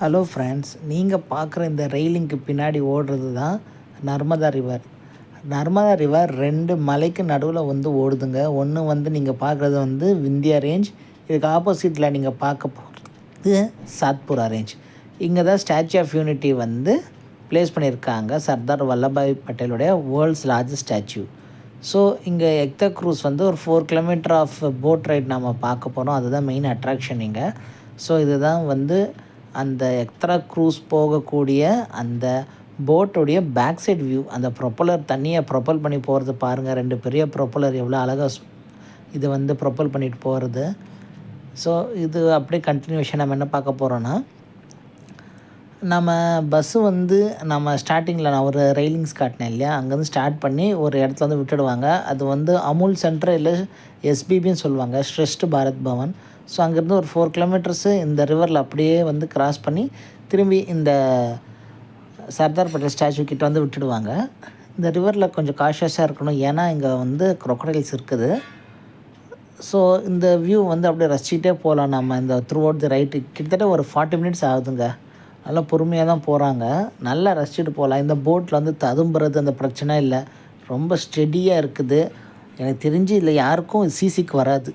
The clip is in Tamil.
ஹலோ ஃப்ரெண்ட்ஸ், நீங்கள் பார்க்குற இந்த ரெயிலிங்க்கு பின்னாடி ஓடுறது தான் நர்மதா ரிவர். நர்மதா ரிவர் 2 மலைக்கு நடுவில் வந்து ஓடுதுங்க. ஒன்று வந்து நீங்கள் பார்க்குறது வந்து விந்தியா ரேஞ்ச், இதுக்கு ஆப்போசிட்டில் நீங்கள் பார்க்க போகிறது சாத்புரா ரேஞ்ச். இங்கே தான் ஸ்டாச்சு ஆஃப் யூனிட்டி வந்து ப்ளேஸ் பண்ணியிருக்காங்க, சர்தார் வல்லபாய் பட்டேலுடைய வேர்ல்ட்ஸ் லார்ஜஸ்ட் ஸ்டாச்சு. ஸோ இங்கே எக்தா க்ரூஸ் வந்து ஒரு 4 கிலோமீட்டர் ஆஃப் போட் ரைட் நம்ம பார்க்க போகிறோம். அதுதான் மெயின் அட்ராக்ஷன் இங்கே. ஸோ இதுதான் வந்து அந்த எக்த்ரா க்ரூஸ் போகக்கூடிய அந்த போட்டுடைய பேக் சைட் வியூ. அந்த ப்ரொப்பலர் தண்ணியை ப்ரொப்பல் பண்ணி போகிறது பாருங்கள். 2 பெரிய ப்ரொப்பலர் எவ்வளோ அழகாக இது வந்து ப்ரொப்பல் பண்ணிட்டு போகிறது. ஸோ இது அப்படியே கண்டினியூஷன் நம்ம என்ன பார்க்க போகிறோன்னா, நம்ம பஸ்ஸு வந்து நம்ம ஸ்டார்டிங்கில் நான் ஒரு ரெயிலிங்ஸ் காட்டினேன் இல்லையா, அங்கேருந்து ஸ்டார்ட் பண்ணி ஒரு இடத்துல வந்து விட்டுடுவாங்க. அது வந்து அமுல் சென்டர் இல்லை எஸ்பிபின்னு சொல்லுவாங்க, ஸ்ரெஷ்ட் பாரத் பவன். ஸோ அங்கேருந்து ஒரு 4 கிலோமீட்டர்ஸு இந்த ரிவரில் அப்படியே வந்து கிராஸ் பண்ணி திரும்பி இந்த சர்தார் பட்டேல் ஸ்டாச்சு கிட்ட வந்து விட்டுடுவாங்க. இந்த ரிவரில் கொஞ்சம் காஷியஸாக இருக்கணும், ஏன்னா இங்கே வந்து க்ரொக்கடைல்ஸ் இருக்குது. ஸோ இந்த வியூ வந்து அப்படியே ரசிச்சிட்டே போகலாம். நம்ம இந்த த்ரூ அவுட் தி ரைட்டு கிட்டத்தட்ட ஒரு 40 மினிட்ஸ் ஆகுதுங்க. நல்லா பொறுமையாக தான் போகிறாங்க, நல்லா ரசிச்சுட்டு போகலாம். இந்த போட்டில் வந்து ததும்புறது அந்த பிரச்சனை இல்லை, ரொம்ப ஸ்டெடியாக இருக்குது. எனக்கு தெரிஞ்சு இதில் யாருக்கும் சிசிக்கு வராது.